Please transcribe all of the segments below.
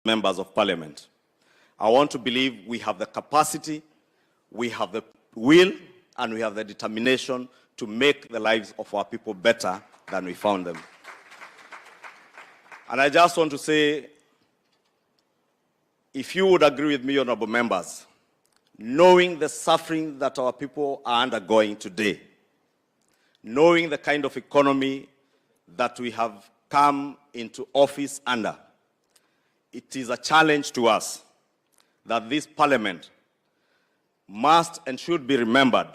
members of parliament. I want to believe we have the capacity, we have the will, and we have the determination to make the lives of our people better than we found them. And I just want to say, if you would agree with me, honorable members, knowing the suffering that our people are undergoing today, knowing the kind of economy that we have come into office under, it is a challenge to us that this parliament must and should be remembered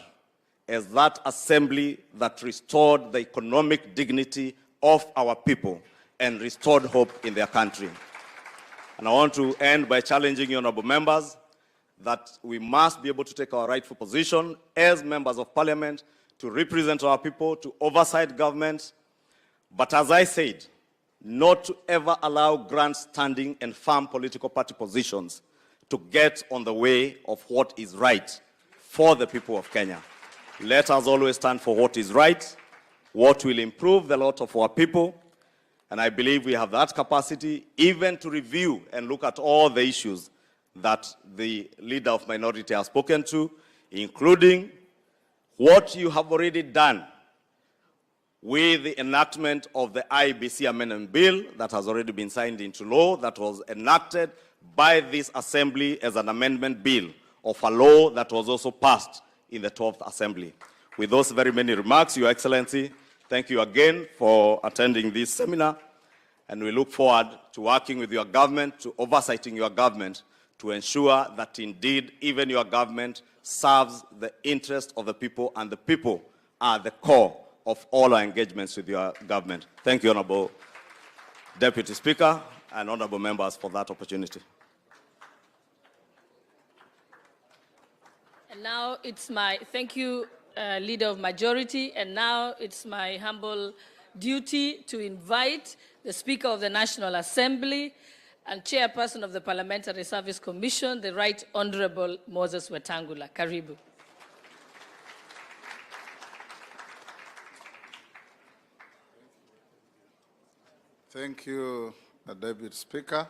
as that assembly that restored the economic dignity of our people and restored hope in their country. And I want to end by challenging you, honorable members, that we must be able to take our rightful position as members of parliament to represent our people, to oversight government, but as I said, not to ever allow grandstanding and firm political party positions to get on the way of what is right for the people of Kenya. Let us always stand for what is right, what will improve the lot of our people, and I believe we have that capacity even to review and look at all the issues that the leader of minority has spoken to, including what you have already done with the enactment of the IBC Amendment Bill that has already been signed into law, that was enacted by this Assembly as an amendment bill of a law that was also passed in the 12th Assembly. With those very many remarks, Your Excellency, thank you again for attending this seminar, and we look forward to working with your government, to oversighting your government, to ensure that indeed even your government serves the interest of the people, and the people are the core of all our engagements with your government. Thank you, Honorable Deputy Speaker and honorable members, for that opportunity. And now it's my, thank you, Leader of Majority, and now it's my humble duty to invite the Speaker of the National Assembly and Chairperson of the Parliamentary Service Commission, the Right Honorable Moses Wetangula. Karibu. Thank you, Deputy Speaker.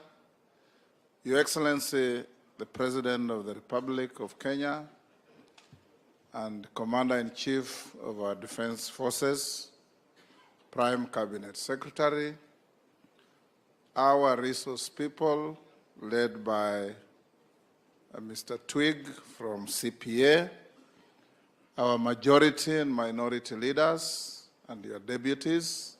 Your Excellency, the President of the Republic of Kenya and Commander-in-Chief of our Defense Forces, Prime Cabinet Secretary, our resource people led by Mr. Twig from CPA, our majority and minority leaders and your deputies,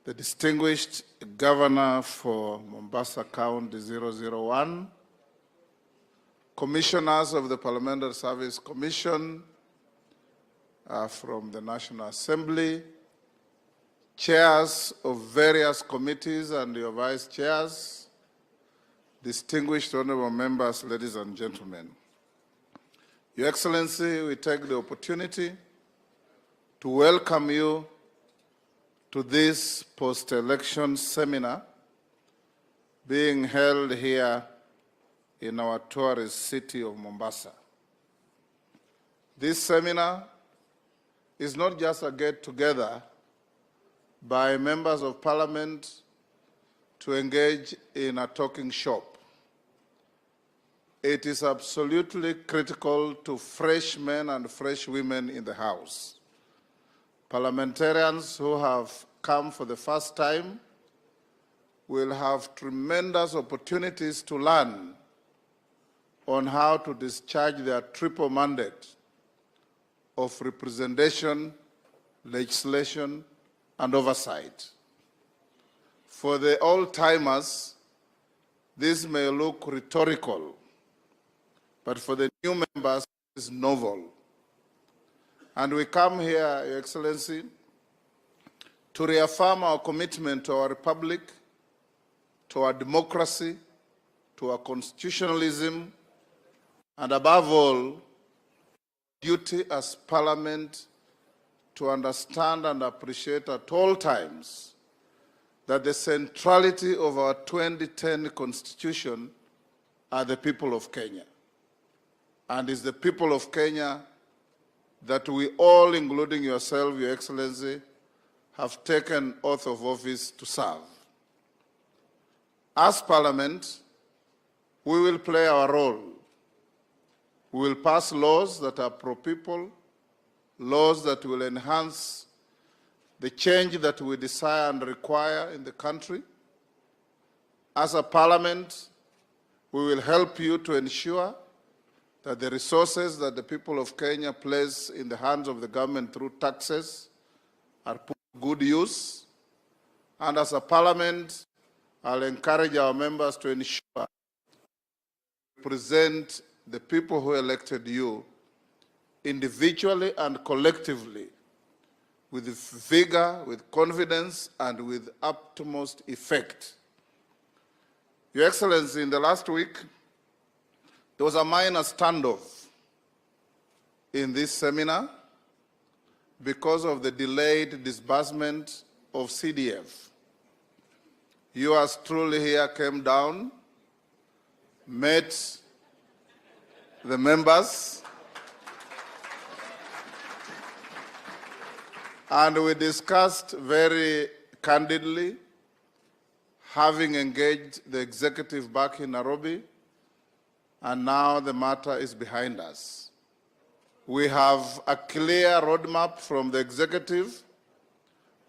the distinguished Governor for Mombasa County 001, commissioners of the Parliamentary Service Commission from the National Assembly, chairs of various committees and your vice chairs, distinguished honorable members, ladies and gentlemen. Your Excellency, we take the opportunity to welcome you to this post-election seminar being held here in our tourist city of Mombasa. This seminar is not just a get-together by members of parliament to engage in a talking shop. It is absolutely critical to fresh men and fresh women in the House. Parliamentarians who have come for the first time will have tremendous opportunities to learn on how to discharge their triple mandate of representation, legislation, and oversight. For the old-timers, this may look rhetorical, but for the new members, it is novel. And we come here, Your Excellency, to reaffirm our commitment to our republic, to our democracy, to our constitutionalism, and above all, duty as Parliament to understand and appreciate at all times that the centrality of our 2010 Constitution are the people of Kenya. And it's the people of Kenya that we all, including yourself, Your Excellency, have taken oath of office to serve. As Parliament, we will play our role. We will pass laws that are pro-people, laws that will enhance the change that we desire and require in the country. As a Parliament, we will help you to ensure that the resources that the people of Kenya place in the hands of the government through taxes are put to good use. And as a Parliament, I'll encourage our members to ensure you present the people who elected you individually and collectively with vigor, with confidence, and with utmost effect. Your Excellency, in the last week, there was a minor standoff in this seminar because of the delayed disbursement of CDF. Yours truly here came down, met the members, and we discussed very candidly, having engaged the executive back in Nairobi, and now the matter is behind us. We have a clear roadmap from the executive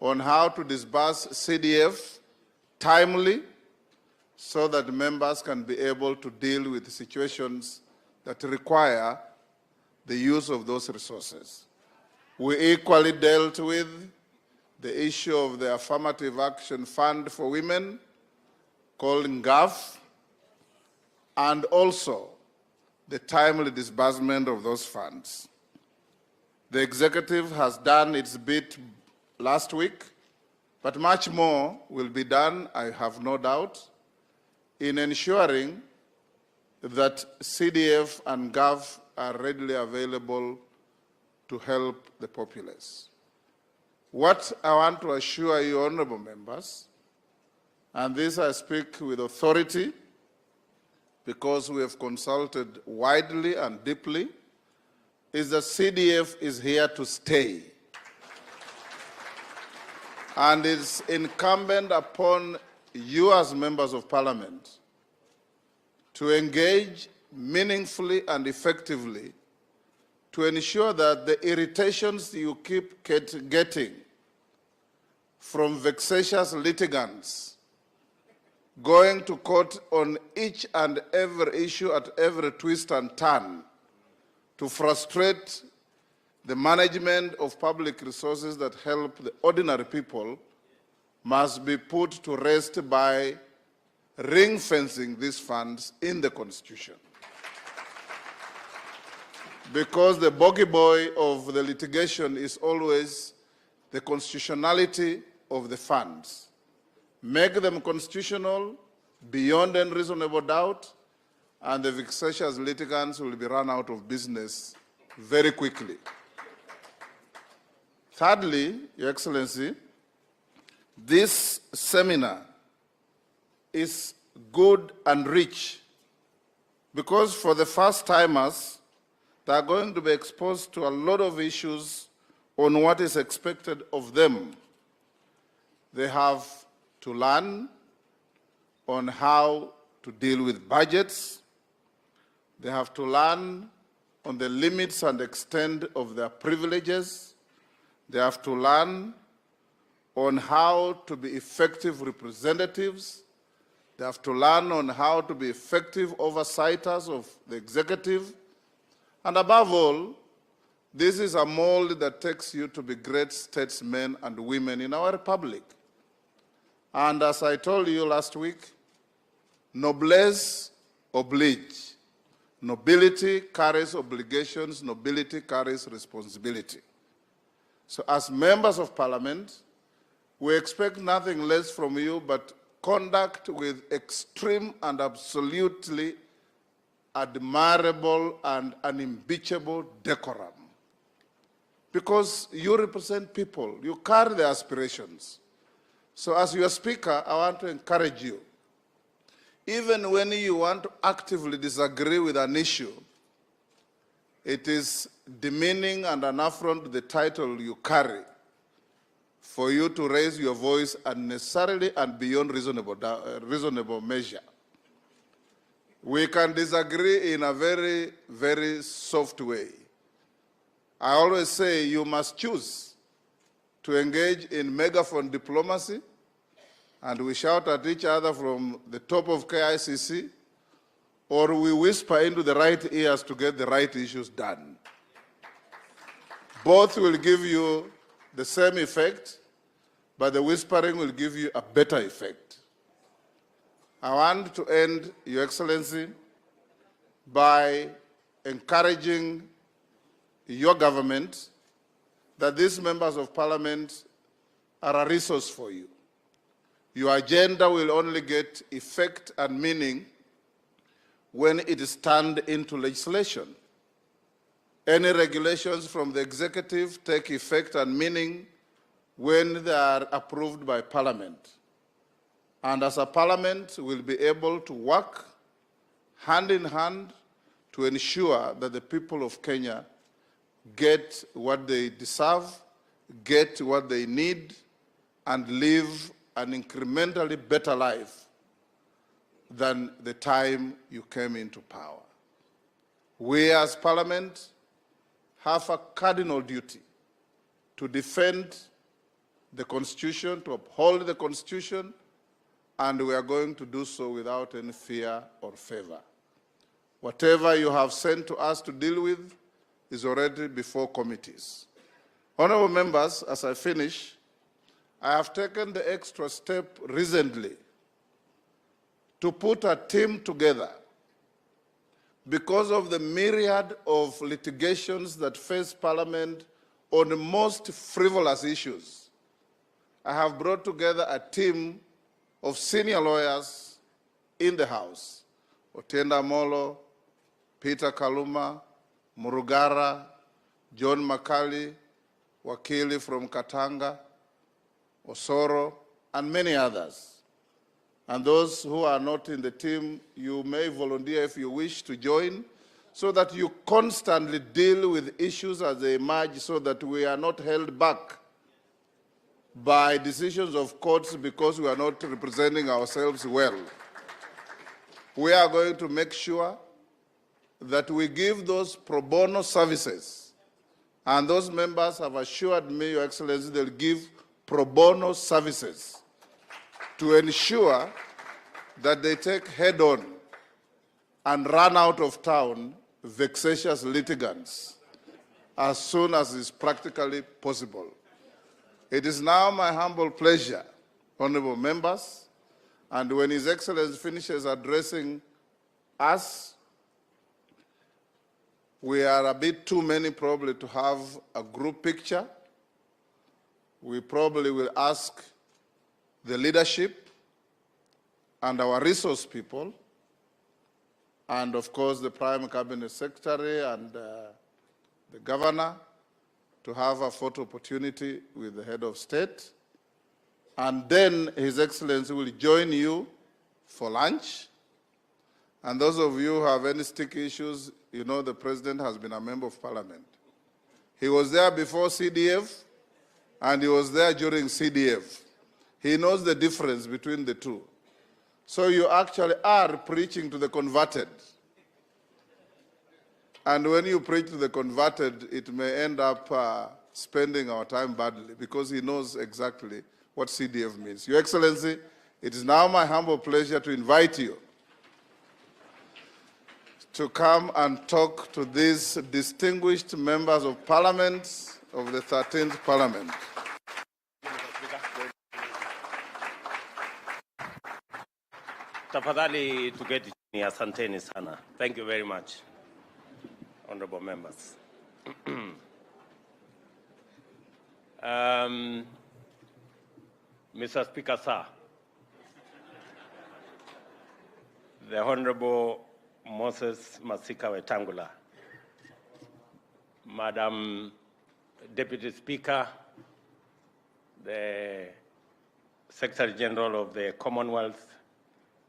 on how to disburse CDF timely so that members can be able to deal with situations that require the use of those resources. We equally dealt with the issue of the Affirmative Action Fund for Women, called NGAF, and also the timely disbursement of those funds. The executive has done its bit last week, but much more will be done, I have no doubt, in ensuring that CDF and GAF are readily available to help the populace. What I want to assure you, honorable members, and this I speak with authority because we have consulted widely and deeply, is that CDF is here to stay. And it's incumbent upon you as members of Parliament to engage meaningfully and effectively to ensure that the irritations you keep getting from vexatious litigants going to court on each and every issue at every twist and turn to frustrate the management of public resources that help the ordinary people must be put to rest by ring-fencing these funds in the Constitution. Because the bogey boy of the litigation is always the constitutionality of the funds. Make them constitutional beyond any reasonable doubt, and the vexatious litigants will be run out of business very quickly. Thirdly, Your Excellency, this seminar is good and rich because for the first timers, they are going to be exposed to a lot of issues on what is expected of them. They have to learn on how to deal with budgets. They have to learn on the limits and extent of their privileges. They have to learn on how to be effective representatives. They have to learn on how to be effective oversighters of the executive. And above all, this is a mold that takes you to be great statesmen and women in our republic. And as I told you last week, noblesse oblige. Nobility carries obligations, nobility carries responsibility. So as members of Parliament, we expect nothing less from you but conduct with extreme and absolutely admirable and unimpeachable decorum. Because you represent people, you carry their aspirations. So as your speaker, I want to encourage you, even when you want to actively disagree with an issue, it is demeaning and an affront to the title you carry for you to raise your voice unnecessarily and beyond reasonable measure. We can disagree in a very, very soft way. I always say you must choose to engage in megaphone diplomacy, and we shout at each other from the top of KICC, or we whisper into the right ears to get the right issues done. Both will give you the same effect, but the whispering will give you a better effect. I want to end, Your Excellency, by encouraging your government that these members of parliament are a resource for you. Your agenda will only get effect and meaning when it is turned into legislation. Any regulations from the executive take effect and meaning when they are approved by parliament. And as a parliament, we'll be able to work hand in hand to ensure that the people of Kenya get what they deserve, get what they need, and live an incrementally better life than the time you came into power. We as Parliament have a cardinal duty to defend the Constitution, to uphold the Constitution, and we are going to do so without any fear or favor. Whatever you have sent to us to deal with is already before committees. Honorable members, as I finish, I have taken the extra step recently to put a team together because of the myriad of litigations that face Parliament on the most frivolous issues. I have brought together a team of senior lawyers in the House: Otienda Molo, Peter Kaluma, Murugara, John Makali, Wakili from Katanga, Osoro, and many others. And those who are not in the team, you may volunteer if you wish to join, so that you constantly deal with issues as they emerge, so that we are not held back by decisions of courts because we are not representing ourselves well. We are going to make sure that we give those pro bono services, and those members have assured me, Your Excellency, they'll give pro bono services to ensure that they take head-on and run out of town vexatious litigants as soon as is practically possible. It is now my humble pleasure, honorable members, and when His Excellency finishes addressing us, we are a bit too many probably to have a group picture. We probably will ask the leadership and our resource people, and of course the Prime Cabinet Secretary and the Governor, to have a photo opportunity with the Head of State. And then His Excellency will join you for lunch. And those of you who have any sticky issues, you know the President has been a member of Parliament. He was there before CDF, and he was there during CDF. He knows the difference between the two. So you actually are preaching to the converted. And when you preach to the converted, it may end up spending our time badly, because he knows exactly what CDF means. Your Excellency, it is now my humble pleasure to invite you to come and talk to these distinguished members of Parliament of the 13th Parliament. Tafadhali tuketi chini. Asanteni sana. Thank you very much, honorable members. Mr. Speaker, sir, the Honorable Moses Masika Wetangula, Madam Deputy Speaker, the Secretary General of the Commonwealth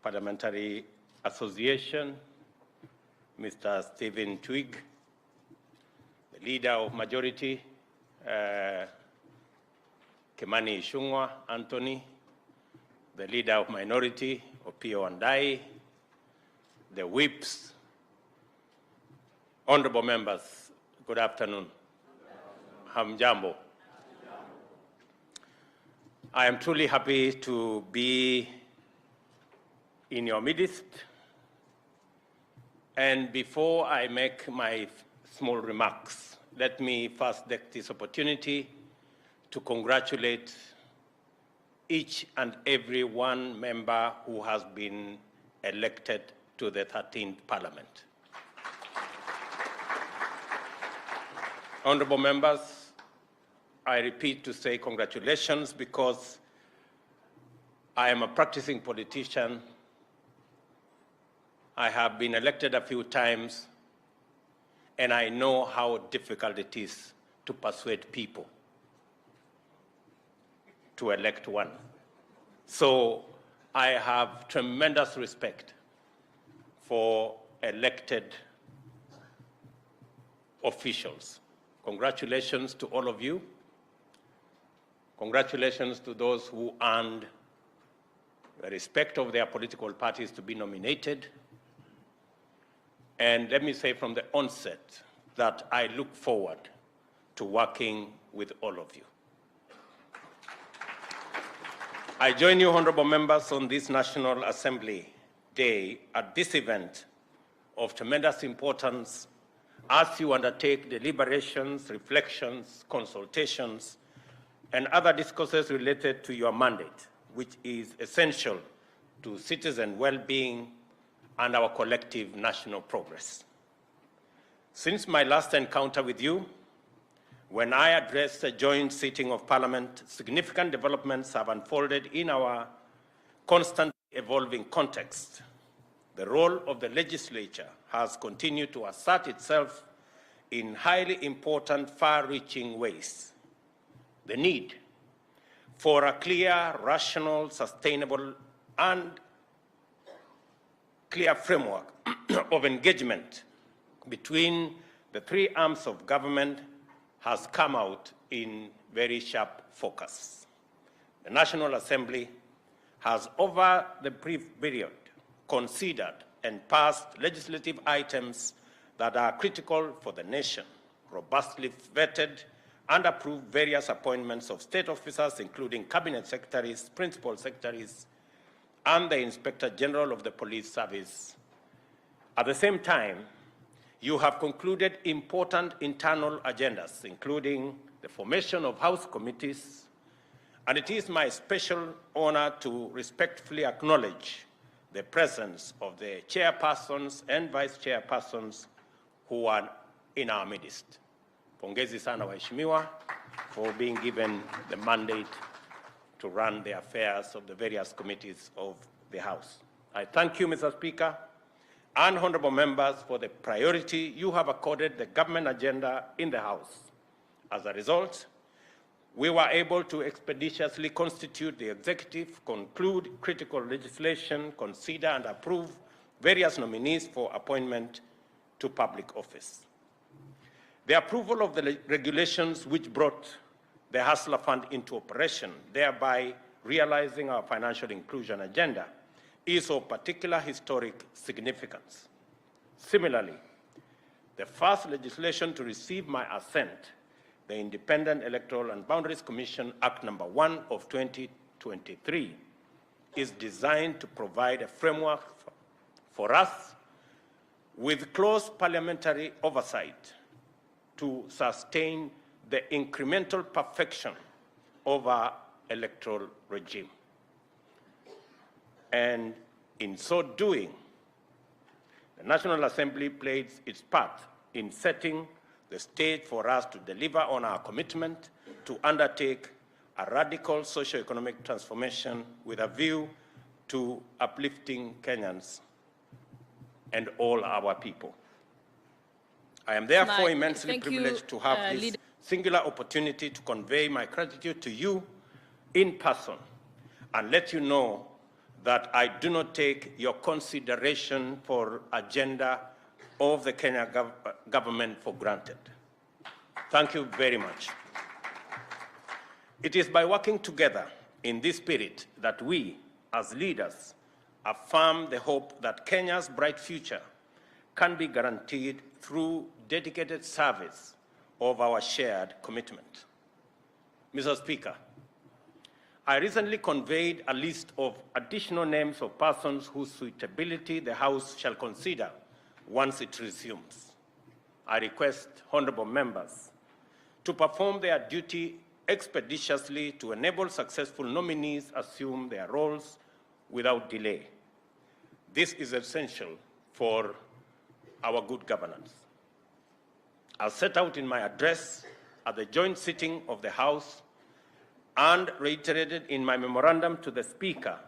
Parliamentary Association, Mr. Stephen Twigg, the Leader of Majority, Kimani Ichung'wah Anthony, the leader of minority, Opiyo Wandayi, the whips, honorable members, good afternoon. Hamjambo. I am truly happy to be in your midst. And before I make my small remarks, let me first take this opportunity to congratulate each and every one member who has been elected to the 13th Parliament. Honorable members, I repeat to say congratulations because I am a practicing politician. I have been elected a few times, and I know how difficult it is to persuade people to elect one. So I have tremendous respect for elected officials. Congratulations to all of you. Congratulations to those who earned the respect of their political parties to be nominated. And let me say from the onset that I look forward to working with all of you. I join you, honorable members, on this National Assembly Day at this event of tremendous importance as you undertake deliberations, reflections, consultations, and other discourses related to your mandate, which is essential to citizen well-being and our collective national progress. Since my last encounter with you, when I addressed a joint sitting of Parliament, significant developments have unfolded in our constantly evolving context. The role of the legislature has continued to assert itself in highly important, far-reaching ways. The need for a clear, rational, sustainable, and clear framework of engagement between the three arms of government has come out in very sharp focus. The National Assembly has, over the brief period, considered and passed legislative items that are critical for the nation, robustly vetted and approved various appointments of state officers, including cabinet secretaries, principal secretaries, and the Inspector General of the Police Service. At the same time, you have concluded important internal agendas, including the formation of House committees, and it is my special honor to respectfully acknowledge the presence of the chairpersons and vice chairpersons who are in our midst. Pongezi sana waheshimiwa for being given the mandate to run the affairs of the various committees of the House. I thank you, Mr. Speaker, and honorable members for the priority you have accorded the government agenda in the House. As a result, we were able to expeditiously constitute the executive, conclude critical legislation, consider and approve various nominees for appointment to public office. The approval of the regulations which brought the Hustler Fund into operation, thereby realizing our financial inclusion agenda, is of particular historic significance. Similarly, the first legislation to receive my assent, the Independent Electoral and Boundaries Commission Act No. 1 of 2023, is designed to provide a framework for us with close parliamentary oversight to sustain the incremental perfection of our electoral regime. And in so doing, the National Assembly played its part in setting the stage for us to deliver on our commitment to undertake a radical socio-economic transformation with a view to uplifting Kenyans and all our people. I am therefore immensely privileged to have this singular opportunity to convey my gratitude to you in person and let you know that I do not take your consideration for agenda of the Kenya government for granted. Thank you very much. It is by working together in this spirit that we, as leaders, affirm the hope that Kenya's bright future can be guaranteed through dedicated service of our shared commitment. Mr. Speaker, I recently conveyed a list of additional names of persons whose suitability the House shall consider once it resumes. I request honorable members to perform their duty expeditiously to enable successful nominees assume their roles without delay. This is essential for our good governance. As set out in my address at the joint sitting of the House and reiterated in my memorandum to the Speaker,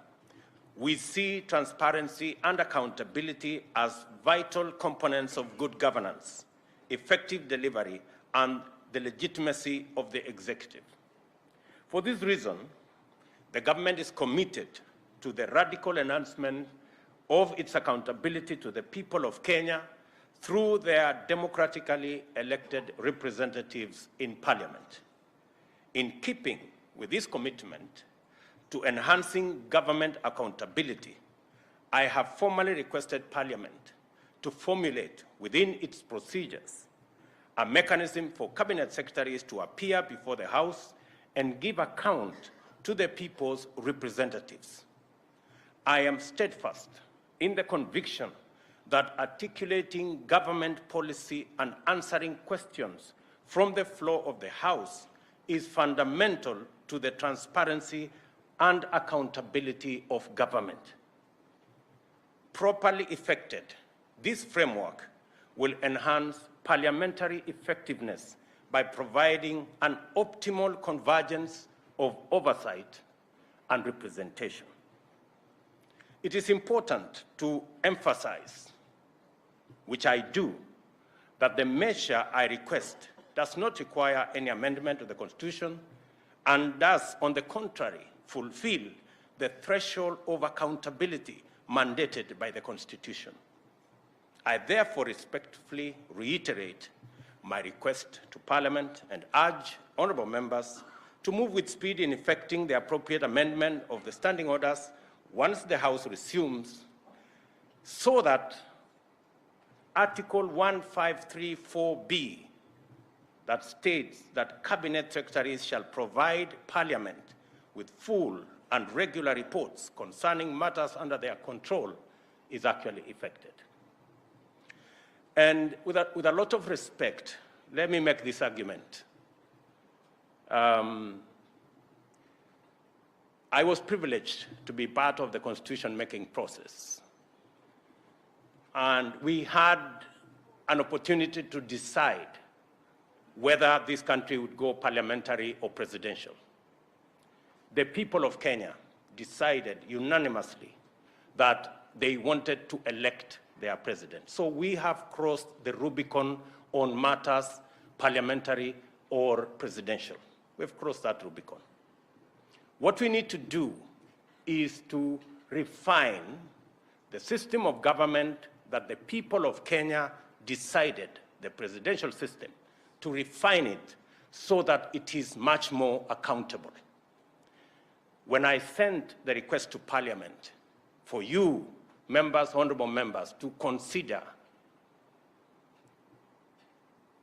we see transparency and accountability as vital components of good governance, effective delivery, and the legitimacy of the executive. For this reason, the government is committed to the radical enhancement of its accountability to the people of Kenya through their democratically elected representatives in Parliament. In keeping with this commitment to enhancing government accountability, I have formally requested Parliament to formulate within its procedures a mechanism for cabinet secretaries to appear before the House and give account to the people's representatives. I am steadfast in the conviction that articulating government policy and answering questions from the floor of the House is fundamental to the transparency and accountability of government. Properly effected, this framework will enhance parliamentary effectiveness by providing an optimal convergence of oversight and representation. It is important to emphasize, which I do, that the measure I request does not require any amendment to the Constitution and does, on the contrary, fulfill the threshold of accountability mandated by the Constitution. I therefore respectfully reiterate my request to Parliament and urge honourable members to move with speed in effecting the appropriate amendment of the standing orders once the House resumes, so that Article 1534B, that states that Cabinet Secretaries shall provide Parliament with full and regular reports concerning matters under their control, is actually effected. And with a lot of respect, let me make this argument. I was privileged to be part of the constitution-making process. And we had an opportunity to decide whether this country would go parliamentary or presidential. The people of Kenya decided unanimously that they wanted to elect their president. So we have crossed the Rubicon on matters parliamentary or presidential. We've crossed that Rubicon. What we need to do is to refine the system of government that the people of Kenya decided, the presidential system, to refine it so that it is much more accountable. When I sent the request to Parliament for you, members, honorable members, to consider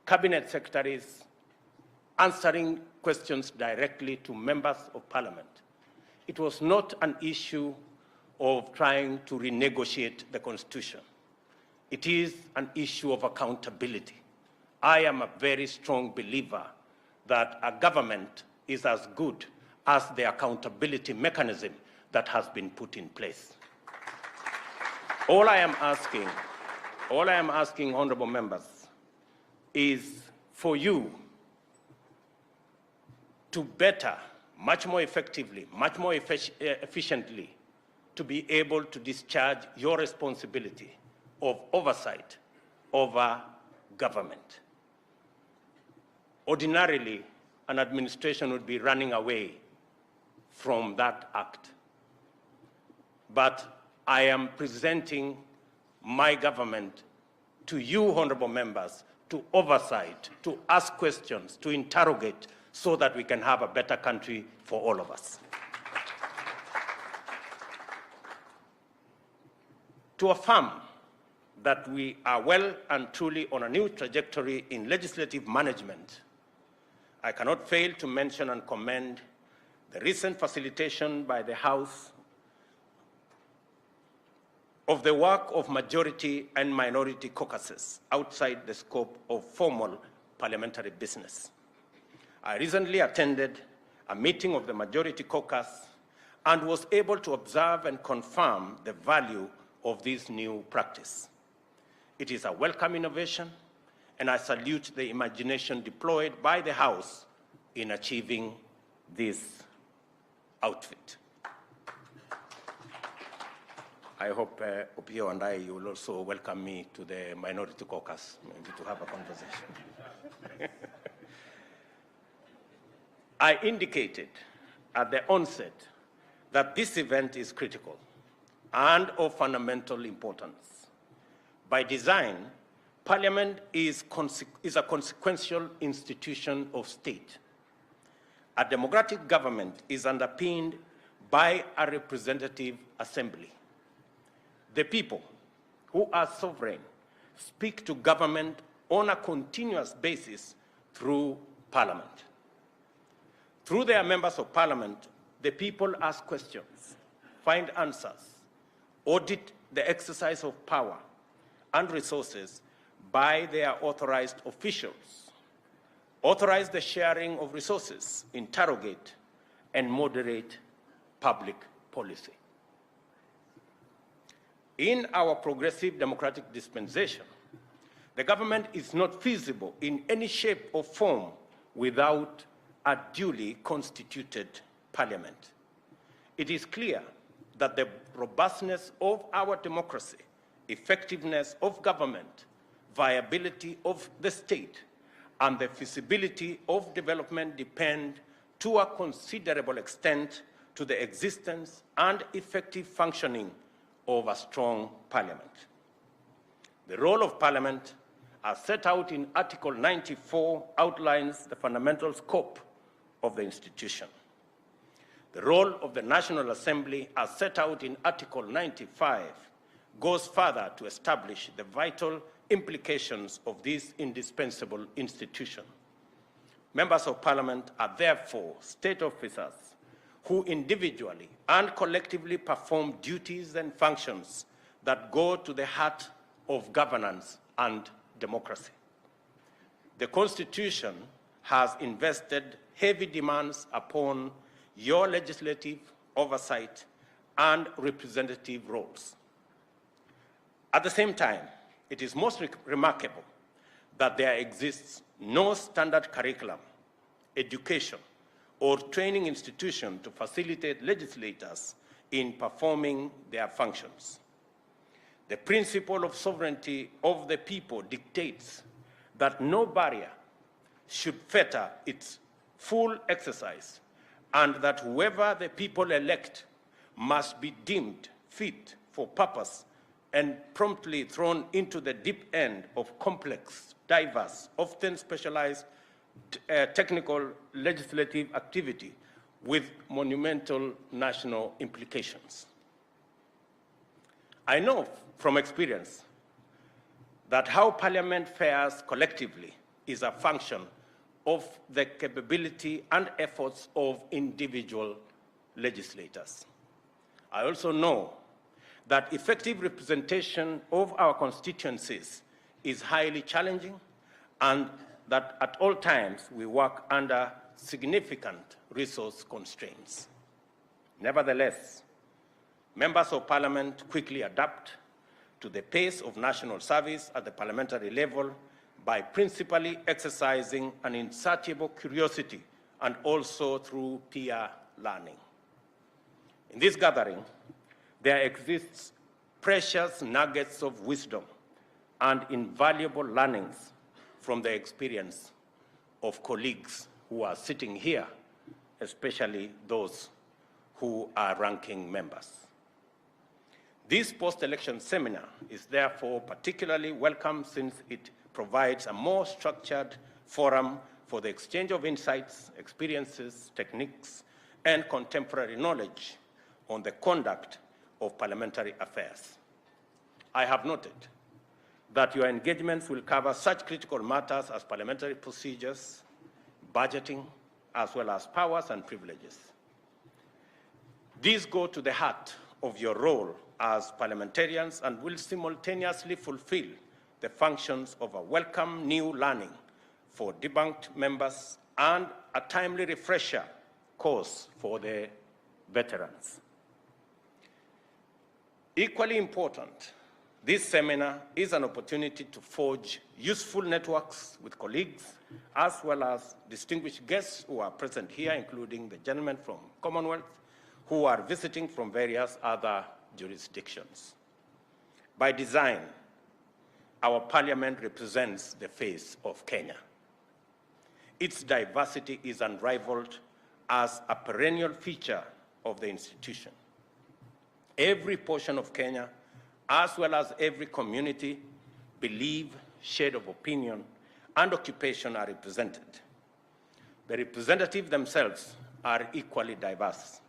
cabinet secretaries answering questions directly to members of Parliament, it was not an issue of trying to renegotiate the Constitution. It is an issue of accountability. I am a very strong believer that a government is as good as the accountability mechanism that has been put in place. All I am asking, honorable members, is for you to better, much more effectively, much more efficiently, to be able to discharge your responsibility of oversight over government. Ordinarily, an administration would be running away from that act. But I am presenting my government to you, honorable members, to oversight, to ask questions, to interrogate, so that we can have a better country for all of us. To affirm that we are well and truly on a new trajectory in legislative management, I cannot fail to mention and commend the recent facilitation by the House of the work of majority and minority caucuses outside the scope of formal parliamentary business. I recently attended a meeting of the majority caucus and was able to observe and confirm the value of this new practice. It is a welcome innovation, and I salute the imagination deployed by the House in achieving this outfit. I hope Opio and I will also welcome me to the minority caucus, maybe to have a conversation. I indicated at the onset that this event is critical and of fundamental importance. By design, Parliament is a consequential institution of state. A democratic government is underpinned by a representative assembly. The people, who are sovereign, speak to government on a continuous basis through Parliament. Through their members of Parliament, the people ask questions, find answers, audit the exercise of power and resources by their authorized officials, authorize the sharing of resources, interrogate, and moderate public policy. In our progressive democratic dispensation, the government is not feasible in any shape or form without a duly constituted parliament. It is clear that the robustness of our democracy, effectiveness of government, viability of the state, and the feasibility of development depend to a considerable extent to the existence and effective functioning of a strong parliament. The role of parliament, as set out in Article 94, outlines the fundamental scope of the institution. The role of the National Assembly, as set out in Article 95, goes further to establish the vital implications of this indispensable institution. Members of Parliament are therefore state officers who individually and collectively perform duties and functions that go to the heart of governance and democracy. The Constitution has invested heavy demands upon your legislative oversight and representative roles. At the same time, it is most remarkable that there exists no standard curriculum, education, or training institution to facilitate legislators in performing their functions. The principle of sovereignty of the people dictates that no barrier should fetter its full exercise, and that whoever the people elect must be deemed fit for purpose and promptly thrown into the deep end of complex, diverse, often specialized technical legislative activity with monumental national implications. I know from experience that how Parliament fares collectively is a function of the capability and efforts of individual legislators. I also know that effective representation of our constituencies is highly challenging, and that at all times we work under significant resource constraints. Nevertheless, members of Parliament quickly adapt to the pace of national service at the parliamentary level by principally exercising an insatiable curiosity and also through peer learning. In this gathering, there exists precious nuggets of wisdom and invaluable learnings from the experience of colleagues who are sitting here, especially those who are ranking members. This post-election seminar is therefore particularly welcome since it provides a more structured forum for the exchange of insights, experiences, techniques, and contemporary knowledge on the conduct of parliamentary affairs. I have noted that your engagements will cover such critical matters as parliamentary procedures, budgeting, as well as powers and privileges. These go to the heart of your role as parliamentarians and will simultaneously fulfill the functions of a welcome new learning for debunked members and a timely refresher course for the veterans. Equally important, this seminar is an opportunity to forge useful networks with colleagues, as well as distinguished guests who are present here, including the gentlemen from Commonwealth, who are visiting from various other jurisdictions. By design, our parliament represents the face of Kenya. Its diversity is unrivaled as a perennial feature of the institution. Every portion of Kenya, as well as every community, belief, shade of opinion, and occupation are represented. The representatives themselves are equally diverse,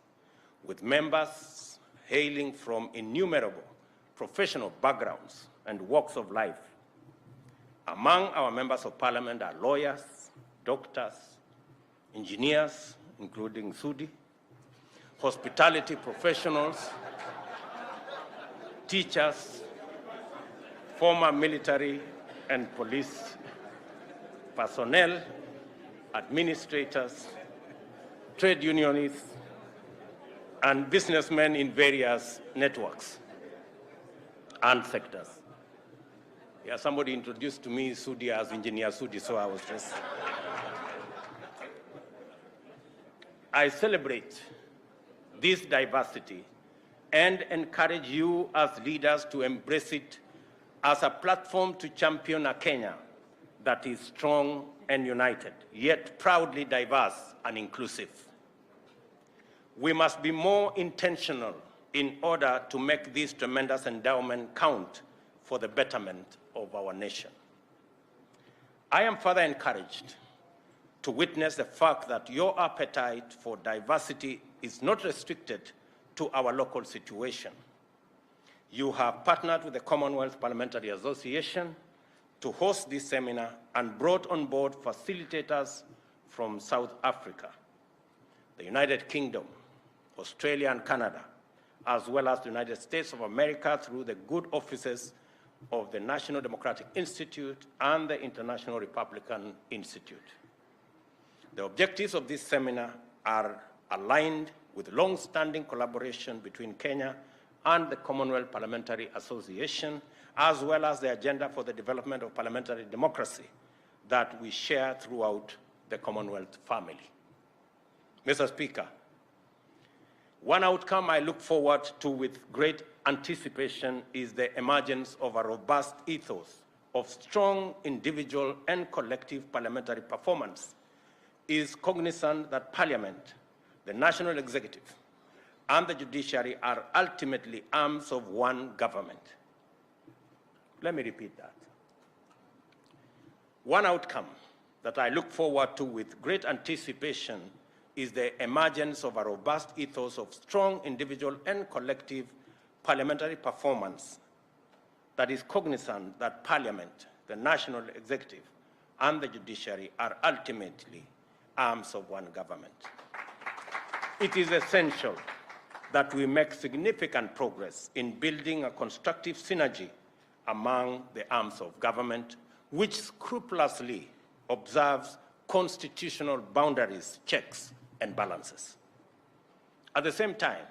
with members hailing from innumerable professional backgrounds and walks of life. Among our members of parliament are lawyers, doctors, engineers, including Sudi, hospitality professionals, teachers, former military and police personnel, administrators, trade unionists, and businessmen in various networks and sectors. Yeah, somebody introduced to me Sudi as Engineer Sudi, so I was just... I celebrate this diversity and encourage you as leaders to embrace it as a platform to champion a Kenya that is strong and united, yet proudly diverse and inclusive. We must be more intentional in order to make this tremendous endowment count for the betterment of our nation. I am further encouraged to witness the fact that your appetite for diversity is not restricted to our local situation. You have partnered with the Commonwealth Parliamentary Association to host this seminar and brought on board facilitators from South Africa, the United Kingdom, Australia and Canada, as well as the United States of America through the good offices of the National Democratic Institute and the International Republican Institute. The objectives of this seminar are aligned with long-standing collaboration between Kenya and the Commonwealth Parliamentary Association, as well as the agenda for the development of parliamentary democracy that we share throughout the Commonwealth family. Mr. Speaker, one outcome I look forward to with great anticipation is the emergence of a robust ethos of strong individual and collective parliamentary performance is cognizant that Parliament, the national executive, and the judiciary are ultimately arms of one government. Let me repeat that. One outcome that I look forward to with great anticipation is the emergence of a robust ethos of strong individual and collective parliamentary performance that is cognizant that Parliament, the national executive, and the judiciary are ultimately arms of one government. It is essential that we make significant progress in building a constructive synergy among the arms of government, which scrupulously observes constitutional boundaries, checks, and balances. At the same time,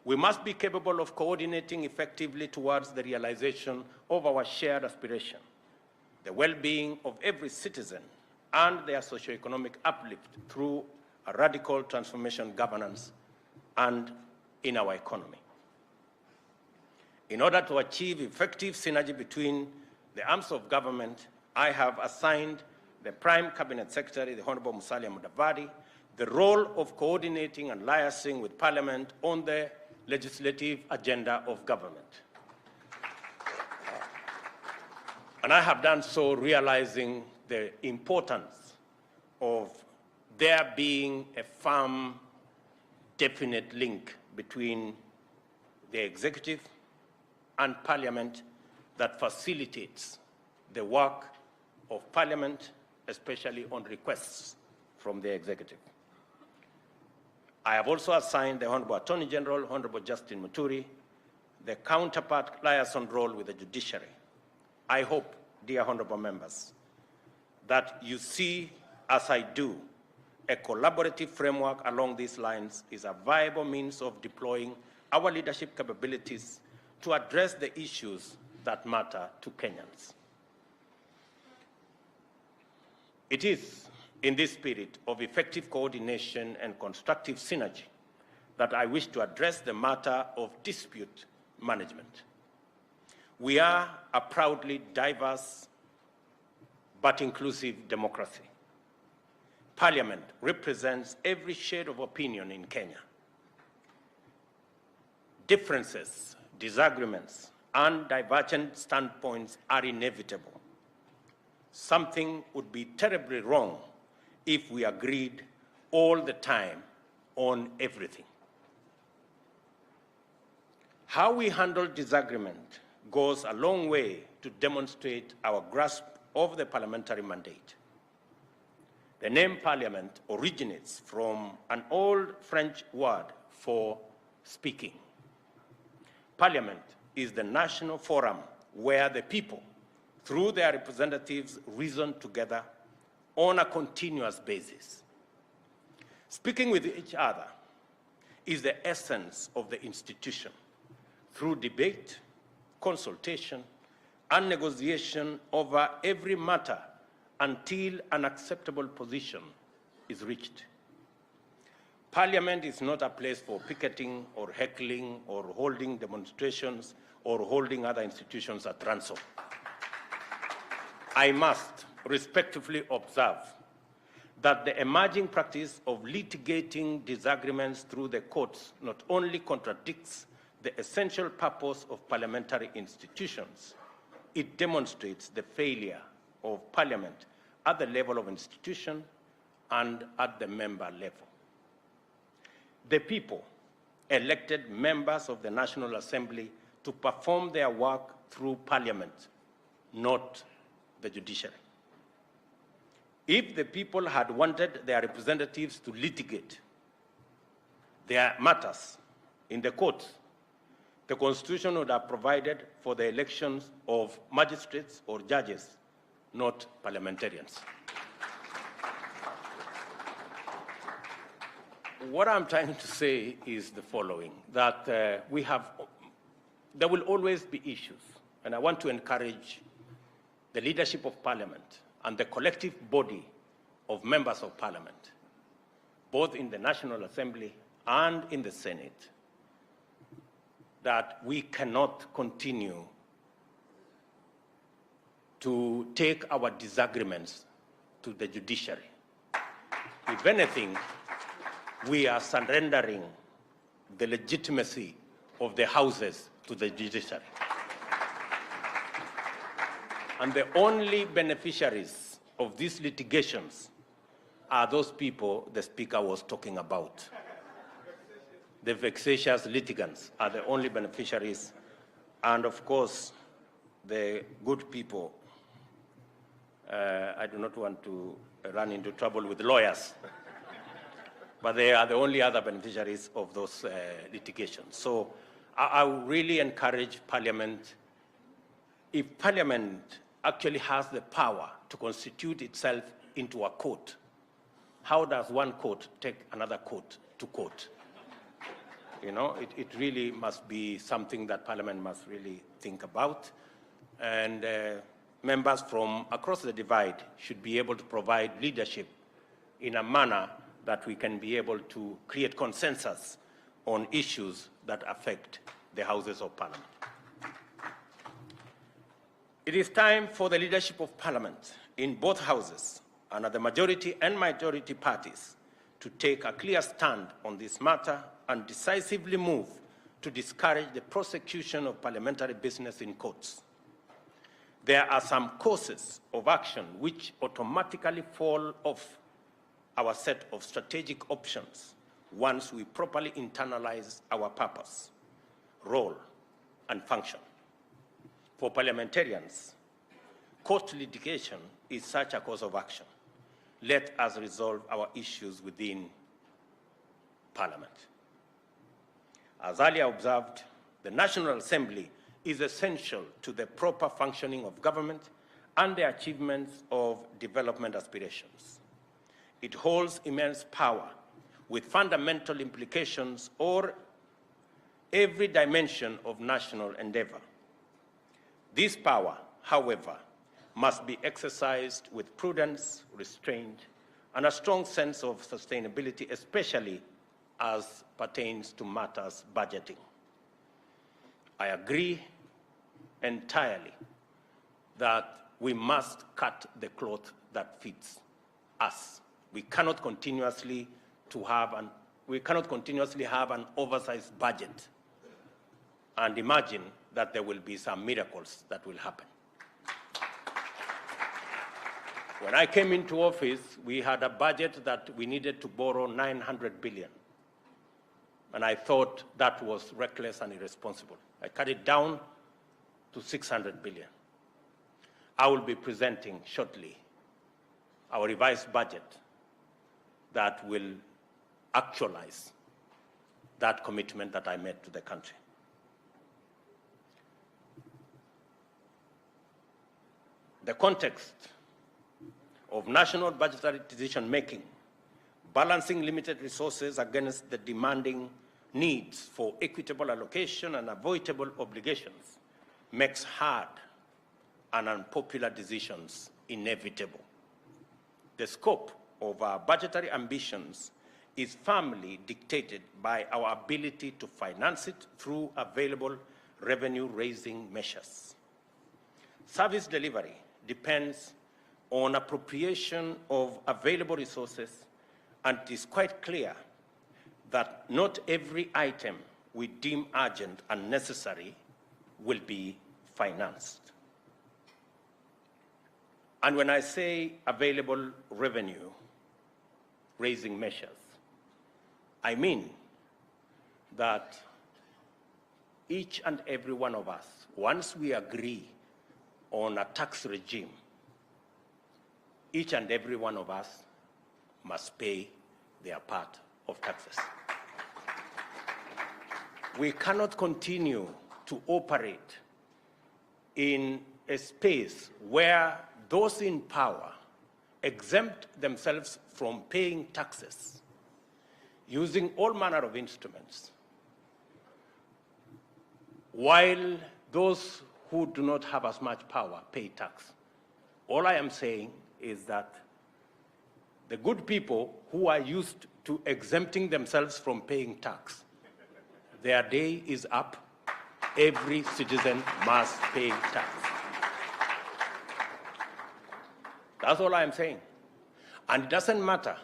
we must be capable of coordinating effectively towards the realization of our shared aspiration, the well-being of every citizen and their socio-economic uplift through a radical transformation governance and in our economy. In order to achieve effective synergy between the arms of government, I have assigned the Prime Cabinet Secretary, the Honorable Musalia Mudavadi, the role of coordinating and liaising with Parliament on the legislative agenda of government. And I have done so realizing the importance of there being a firm, definite link between the executive and Parliament that facilitates the work of Parliament, especially on requests from the executive. I have also assigned the Honorable Attorney General, Honorable Justin Muturi, the counterpart liaison role with the judiciary. I hope, dear honorable members, that you see, as I do, a collaborative framework along these lines is a viable means of deploying our leadership capabilities to address the issues that matter to Kenyans. It is in this spirit of effective coordination and constructive synergy that I wish to address the matter of dispute management. We are a proudly diverse but inclusive democracy. Parliament represents every shade of opinion in Kenya. Differences, disagreements, and divergent standpoints are inevitable. Something would be terribly wrong if we agreed all the time on everything. How we handle disagreement goes a long way to demonstrate our grasp of the parliamentary mandate. The name parliament originates from an old French word for speaking. Parliament is the national forum where the people, through their representatives, reason together on a continuous basis. Speaking with each other is the essence of the institution. Through debate, consultation, and negotiation over every matter until an acceptable position is reached. Parliament is not a place for picketing or heckling or holding demonstrations or holding other institutions at ransom. I must respectfully observe that the emerging practice of litigating disagreements through the courts not only contradicts the essential purpose of parliamentary institutions, it demonstrates the failure of Parliament at the level of institution and at the member level. The people elected members of the National Assembly to perform their work through Parliament, not the judiciary. If the people had wanted their representatives to litigate their matters in the courts, the Constitution would have provided for the elections of magistrates or judges, not parliamentarians. What I'm trying to say is the following, that there will always be issues, and I want to encourage the leadership of Parliament and the collective body of members of Parliament, both in the National Assembly and in the Senate, that we cannot continue to take our disagreements to the judiciary. If anything, we are surrendering the legitimacy of the houses to the judiciary. And the only beneficiaries of these litigations are those people the Speaker was talking about. The vexatious litigants are the only beneficiaries, and of course, the good people. I do not want to run into trouble with lawyers, but they are the only other beneficiaries of those litigations. So I would really encourage Parliament, if Parliament actually has the power to constitute itself into a court, how does one court take another court to court? You know, it really must be something that Parliament must really think about. And members from across the divide should be able to provide leadership in a manner that we can be able to create consensus on issues that affect the Houses of Parliament. It is time for the leadership of Parliament in both houses and at the majority and minority parties to take a clear stand on this matter and decisively move to discourage the prosecution of parliamentary business in courts. There are some courses of action which automatically fall off our set of strategic options once we properly internalize our purpose, role, and function. For parliamentarians, court litigation is such a course of action. Let us resolve our issues within Parliament. As earlier observed, the National Assembly is essential to the proper functioning of government and the achievements of development aspirations. It holds immense power with fundamental implications over every dimension of national endeavor. This power, however, must be exercised with prudence, restraint, and a strong sense of sustainability, especially as pertains to matters budgeting. I agree entirely that we must cut the cloth that fits us. We cannot continuously have an oversized budget and imagine that there will be some miracles that will happen. When I came into office, we had a budget that we needed to borrow 900 billion. And I thought that was reckless and irresponsible. I cut it down to 600 billion. I will be presenting shortly our revised budget that will actualize that commitment that I made to the country. The context of national budgetary decision-making, balancing limited resources against the demanding needs for equitable allocation and avoidable obligations, makes hard and unpopular decisions inevitable. The scope of our budgetary ambitions is firmly dictated by our ability to finance it through available revenue-raising measures. Service delivery depends on appropriation of available resources, and it is quite clear that not every item we deem urgent and necessary will be financed. And when I say available revenue-raising measures, I mean that each and every one of us, once we agree on a tax regime, each and every one of us must pay their part of taxes. We cannot continue to operate in a space where those in power exempt themselves from paying taxes using all manner of instruments, while those who do not have as much power pay tax. All I am saying is that the good people who are used to exempting themselves from paying tax, their day is up. Every citizen must pay tax. That's all I'm saying. And it doesn't matter.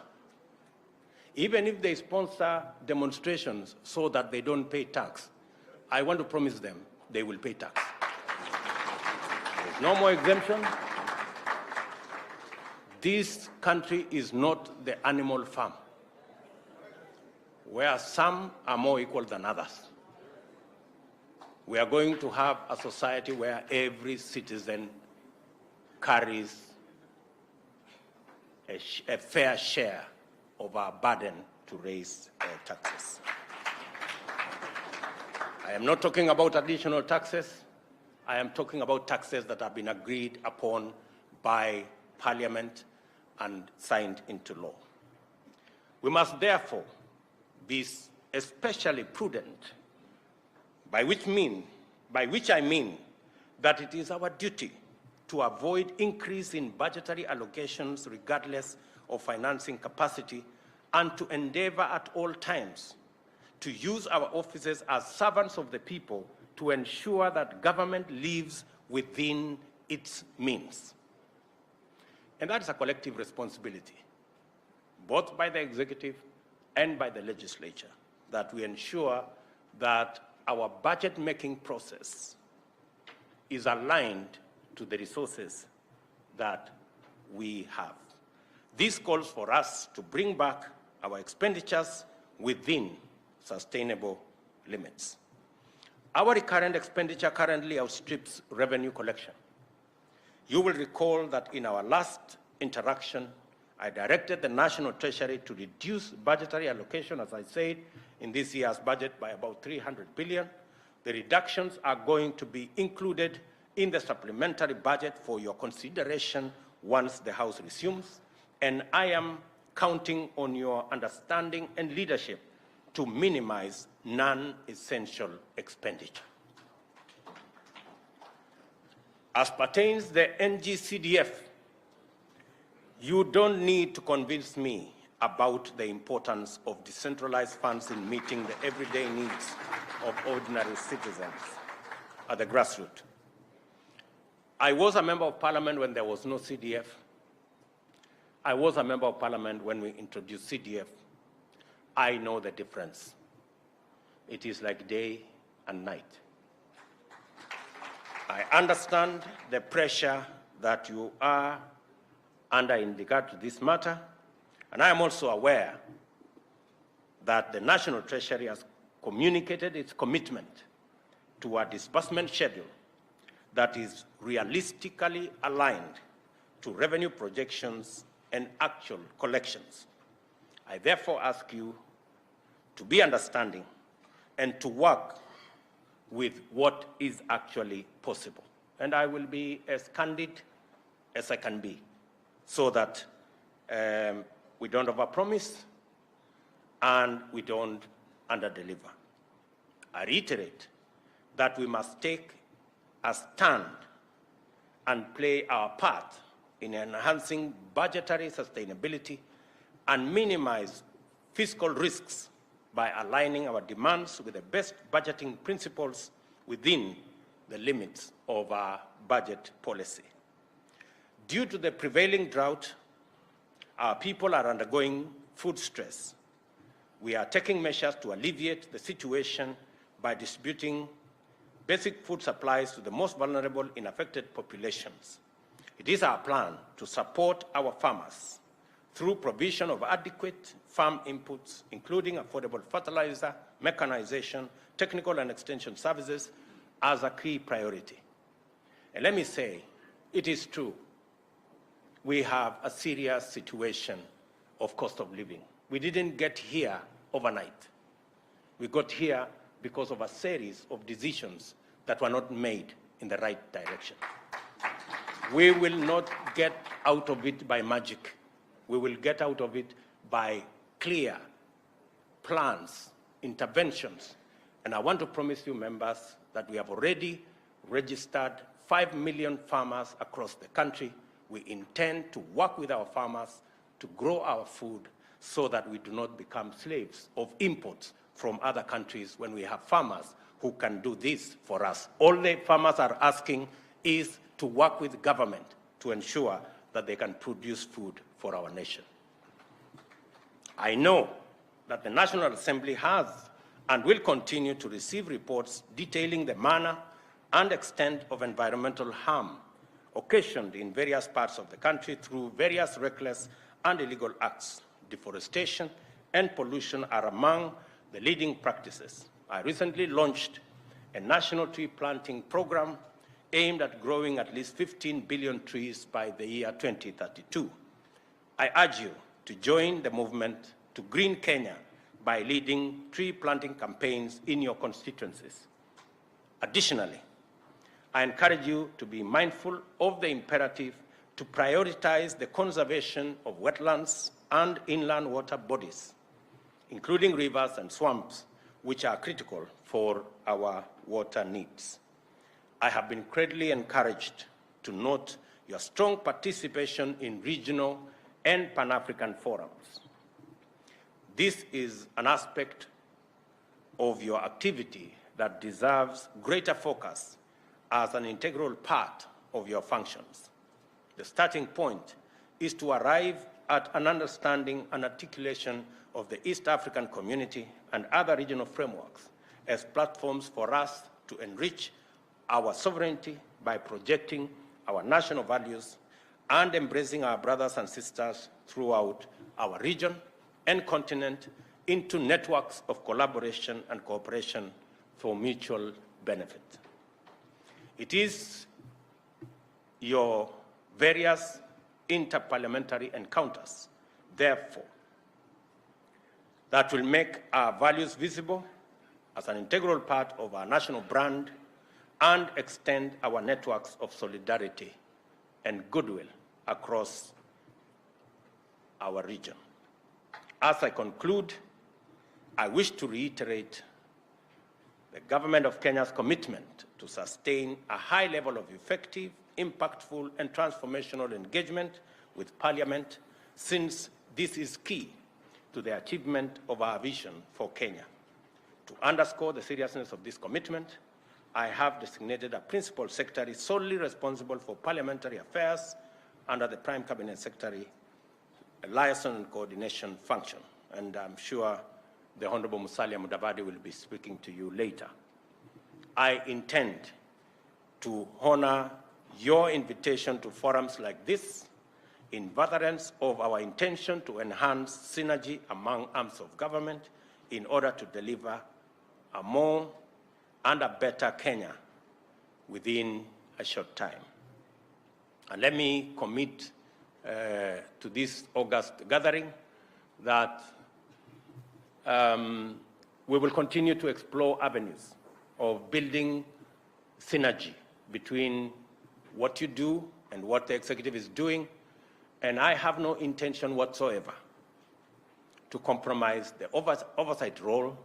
Even if they sponsor demonstrations so that they don't pay tax, I want to promise them they will pay tax. There's no more exemption. This country is not the animal farm, where some are more equal than others. We are going to have a society where every citizen carries a fair share of our burden to raise taxes. I am not talking about additional taxes. I am talking about taxes that have been agreed upon by Parliament and signed into law. We must therefore be especially prudent, by which I mean that it is our duty to avoid increase in budgetary allocations regardless of financing capacity, and to endeavor at all times to use our offices as servants of the people to ensure that government lives within its means. And that is a collective responsibility, both by the executive and by the legislature, that we ensure that our budget-making process is aligned to the resources that we have. This calls for us to bring back our expenditures within sustainable limits. Our recurrent expenditure currently outstrips revenue collection. You will recall that in our last interaction, I directed the National Treasury to reduce budgetary allocation, as I said, in this year's budget by about 300 billion. The reductions are going to be included in the supplementary budget for your consideration once the House resumes, and I am counting on your understanding and leadership to minimize non-essential expenditure. As pertains the NGCDF, you don't need to convince me about the importance of decentralized funds in meeting the everyday needs of ordinary citizens at the grassroots. I was a member of parliament when there was no CDF. I was a member of parliament when we introduced CDF. I know the difference. It is like day and night. I understand the pressure that you are under in regard to this matter, and I am also aware that the National Treasury has communicated its commitment to a disbursement schedule that is realistically aligned to revenue projections and actual collections. I therefore ask you to be understanding and to work with what is actually possible. And I will be as candid as I can be so that we don't overpromise and we don't underdeliver. I reiterate that we must take a stand and play our part in enhancing budgetary sustainability and minimize fiscal risks by aligning our demands with the best budgeting principles within the limits of our budget policy. Due to the prevailing drought, our people are undergoing food stress. We are taking measures to alleviate the situation by distributing basic food supplies to the most vulnerable in affected populations. It is our plan to support our farmers through provision of adequate farm inputs, including affordable fertilizer, mechanization, technical and extension services, as a key priority. And let me say, it is true, we have a serious situation of cost of living. We didn't get here overnight. We got here because of a series of decisions that were not made in the right direction. We will not get out of it by magic. We will get out of it by clear plans, interventions. And I want to promise you, members, that we have already registered 5 million farmers across the country. We intend to work with our farmers to grow our food so that we do not become slaves of imports from other countries when we have farmers who can do this for us. All the farmers are asking is to work with government to ensure that they can produce food for our nation. I know that the National Assembly has and will continue to receive reports detailing the manner and extent of environmental harm occasioned in various parts of the country through various reckless and illegal acts. Deforestation and pollution are among the leading practices. I recently launched a national tree planting program aimed at growing at least 15 billion trees by the year 2032. I urge you to join the movement to green Kenya by leading tree planting campaigns in your constituencies. Additionally, I encourage you to be mindful of the imperative to prioritize the conservation of wetlands and inland water bodies, including rivers and swamps, which are critical for our water needs. I have been greatly encouraged to note your strong participation in regional and Pan-African forums. This is an aspect of your activity that deserves greater focus as an integral part of your functions. The starting point is to arrive at an understanding and articulation of the East African community and other regional frameworks as platforms for us to enrich our sovereignty by projecting our national values and embracing our brothers and sisters throughout our region and continent into networks of collaboration and cooperation for mutual benefit. It is your various interparliamentary encounters, therefore, that will make our values visible as an integral part of our national brand and extend our networks of solidarity and goodwill across our region. As I conclude, I wish to reiterate the Government of Kenya's commitment to sustain a high level of effective, impactful, and transformational engagement with Parliament, since this is key to the achievement of our vision for Kenya. To underscore the seriousness of this commitment, I have designated a Principal Secretary solely responsible for parliamentary affairs under the Prime Cabinet Secretary, a liaison and coordination function. And I'm sure the Honorable Musalia Mudavadi will be speaking to you later. I intend to honor your invitation to forums like this in furtherance of our intention to enhance synergy among arms of government in order to deliver a more and a better Kenya within a short time. And let me commit to this August gathering that we will continue to explore avenues of building synergy between what you do and what the executive is doing, and I have no intention whatsoever to compromise the oversight role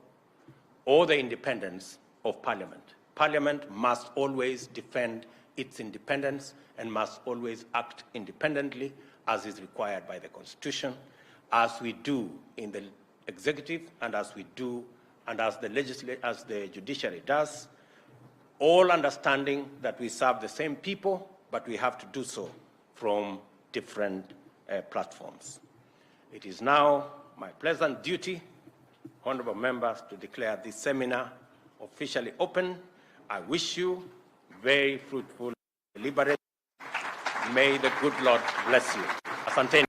or the independence of Parliament. Parliament must always defend its independence and must always act independently as is required by the Constitution, as we do in the executive and as we do and as the judiciary does, all understanding that we serve the same people, but we have to do so from different platforms. It is now my pleasant duty, honorable members, to declare this seminar officially open. I wish you very fruitful deliberation. May the good Lord bless you. Asante.